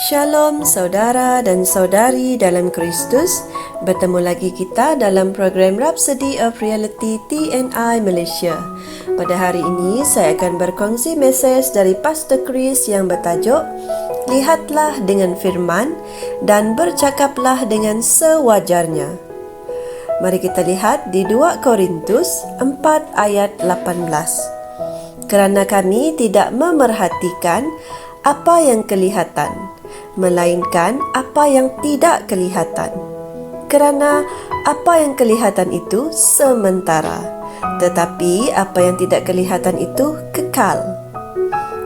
Shalom saudara dan saudari dalam Kristus. Bertemu lagi kita dalam program Rhapsody of Reality TNI Malaysia. Pada hari ini saya akan berkongsi mesej dari Pastor Chris yang bertajuk Lihatlah dengan firman dan bercakaplah dengan sewajarnya. Mari kita lihat di 2 Korintus 4 ayat 18. Kerana kami tidak memerhatikan apa yang kelihatan, melainkan apa yang tidak kelihatan. Kerana apa yang kelihatan itu sementara, tetapi apa yang tidak kelihatan itu kekal.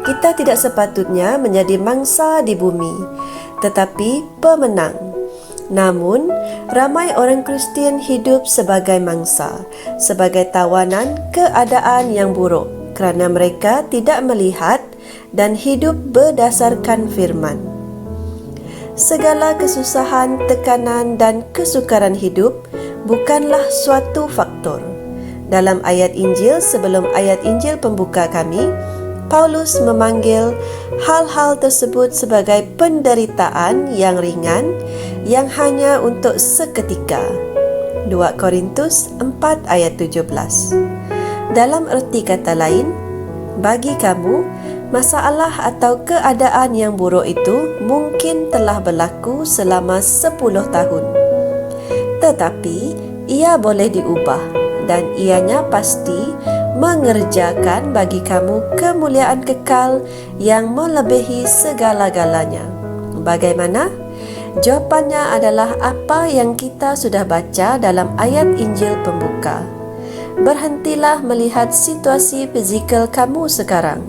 Kita tidak sepatutnya menjadi mangsa di bumi, tetapi pemenang. Namun, ramai orang Kristian hidup sebagai mangsa, sebagai tawanan keadaan yang buruk, kerana mereka tidak melihat dan hidup berdasarkan firman. Segala kesusahan, tekanan dan kesukaran hidup bukanlah suatu faktor. Dalam ayat Injil sebelum ayat Injil pembuka kami, Paulus memanggil hal-hal tersebut sebagai penderitaan yang ringan yang hanya untuk seketika. 2 Korintus 4 ayat 17. Dalam erti kata lain, bagi kamu, masalah atau keadaan yang buruk itu mungkin telah berlaku selama 10 tahun. Tetapi, ia boleh diubah dan ianya pasti mengerjakan bagi kamu kemuliaan kekal yang melebihi segala-galanya. Bagaimana? Jawapannya adalah apa yang kita sudah baca dalam ayat Injil pembuka. Berhentilah melihat situasi fizikal kamu sekarang.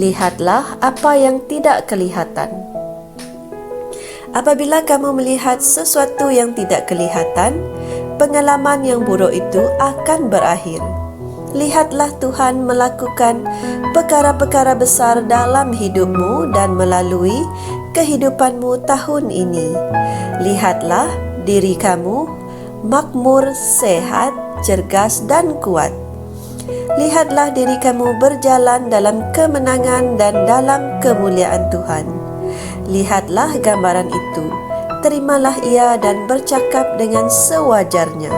Lihatlah apa yang tidak kelihatan. Apabila kamu melihat sesuatu yang tidak kelihatan, pengalaman yang buruk itu akan berakhir. Lihatlah Tuhan melakukan perkara-perkara besar dalam hidupmu dan melalui kehidupanmu tahun ini. Lihatlah diri kamu makmur, sehat, cergas dan kuat. Lihatlah diri kamu berjalan dalam kemenangan dan dalam kemuliaan Tuhan. Lihatlah gambaran itu, terimalah ia dan bercakap dengan sewajarnya.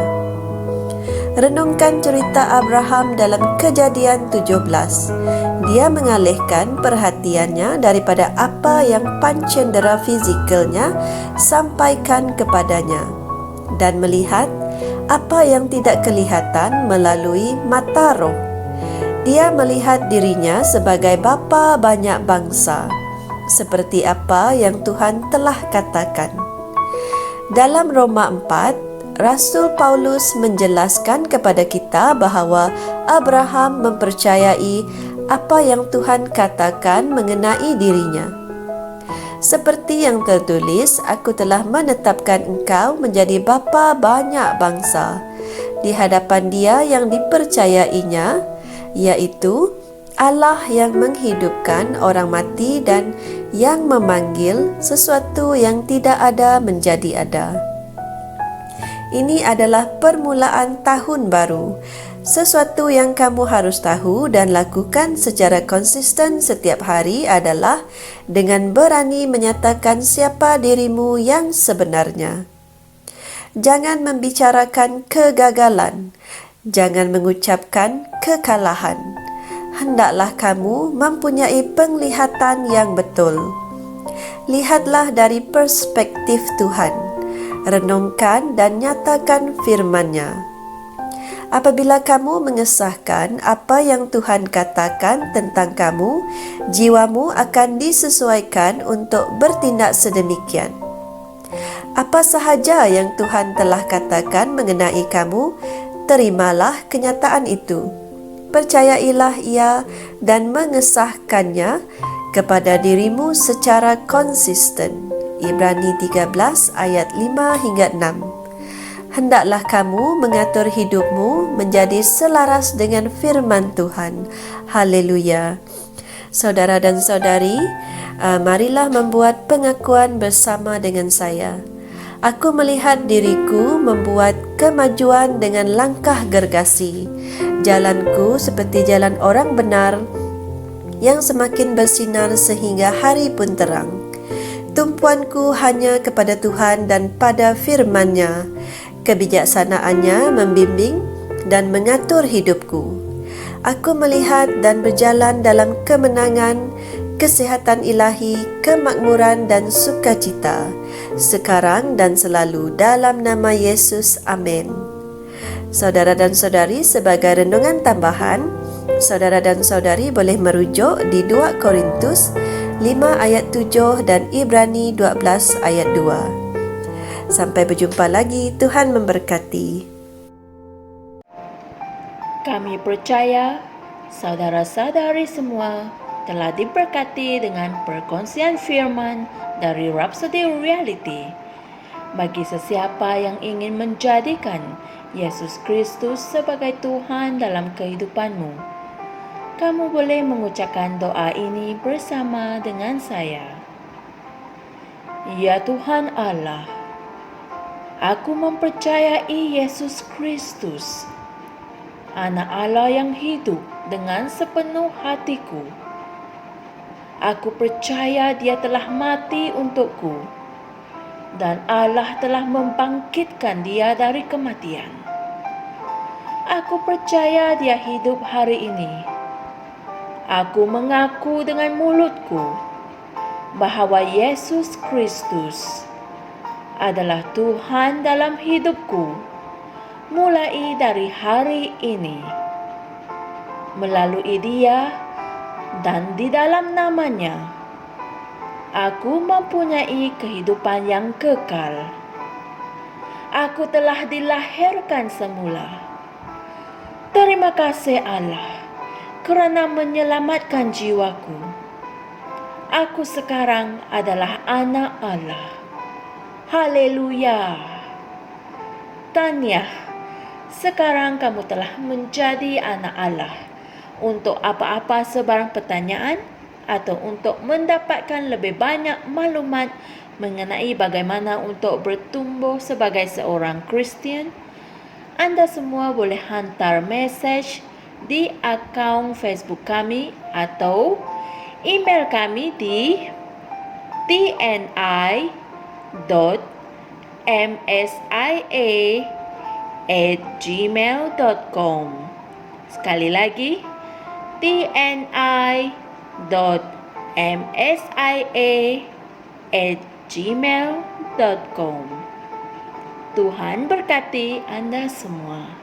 Renungkan cerita Abraham dalam Kejadian 17. Dia mengalihkan perhatiannya daripada apa yang pancendera fizikalnya sampaikan kepadanya dan melihat apa yang tidak kelihatan melalui mata roh. Dia melihat dirinya sebagai bapa banyak bangsa, seperti apa yang Tuhan telah katakan. Dalam Roma 4, Rasul Paulus menjelaskan kepada kita bahawa Abraham mempercayai apa yang Tuhan katakan mengenai dirinya. Seperti yang tertulis, aku telah menetapkan engkau menjadi bapa banyak bangsa di hadapan Dia yang dipercayainya, yaitu Allah yang menghidupkan orang mati dan yang memanggil sesuatu yang tidak ada menjadi ada. Ini adalah permulaan tahun baru. Sesuatu yang kamu harus tahu dan lakukan secara konsisten setiap hari adalah dengan berani menyatakan siapa dirimu yang sebenarnya. Jangan membicarakan kegagalan. Jangan mengucapkan kekalahan. Hendaklah kamu mempunyai penglihatan yang betul. Lihatlah dari perspektif Tuhan. Renungkan dan nyatakan firman-Nya. Apabila kamu mengesahkan apa yang Tuhan katakan tentang kamu, jiwamu akan disesuaikan untuk bertindak sedemikian. Apa sahaja yang Tuhan telah katakan mengenai kamu, terimalah kenyataan itu. Percayailah ia dan mengesahkannya kepada dirimu secara konsisten. Ibrani 13 ayat 5 hingga 6. Hendaklah kamu mengatur hidupmu menjadi selaras dengan firman Tuhan. Haleluya. Saudara dan saudari, marilah membuat pengakuan bersama dengan saya. Aku melihat diriku membuat kemajuan dengan langkah gergasi. Jalanku seperti jalan orang benar yang semakin bersinar sehingga hari pun terang. Tumpuanku hanya kepada Tuhan dan pada firman-Nya. Kebijaksanaannya membimbing dan mengatur hidupku. Aku melihat dan berjalan dalam kemenangan, kesihatan ilahi, kemakmuran dan sukacita, sekarang dan selalu dalam nama Yesus. Amin. Saudara dan saudari, sebagai renungan tambahan, saudara dan saudari boleh merujuk di 2 Korintus 5 ayat 7 dan Ibrani 12 ayat 2. Sampai berjumpa lagi, Tuhan memberkati. Kami percaya saudara-saudari semua telah diberkati dengan perkongsian firman dari Rhapsody Reality. Bagi sesiapa yang ingin menjadikan Yesus Kristus sebagai Tuhan dalam kehidupanmu, kamu boleh mengucapkan doa ini bersama dengan saya. Ya Tuhan Allah, aku mempercayai Yesus Kristus, Anak Allah yang hidup dengan sepenuh hatiku. Aku percaya Dia telah mati untukku, dan Allah telah membangkitkan Dia dari kematian. Aku percaya Dia hidup hari ini. Aku mengaku dengan mulutku bahwa Yesus Kristus adalah Tuhan dalam hidupku mulai dari hari ini. Melalui Dia dan di dalam nama-Nya, aku mempunyai kehidupan yang kekal. Aku telah dilahirkan semula. Terima kasih Allah kerana menyelamatkan jiwaku. Aku sekarang adalah anak Allah. Haleluya. Tahniah, sekarang kamu telah menjadi anak Allah. Untuk apa-apa sebarang pertanyaan atau untuk mendapatkan lebih banyak maklumat mengenai bagaimana untuk bertumbuh sebagai seorang Kristian, anda semua boleh hantar mesej di akaun Facebook kami atau email kami di tni.msia@gmail.com. Sekali lagi, tni.msia@gmail.com. Tuhan berkati Anda semua.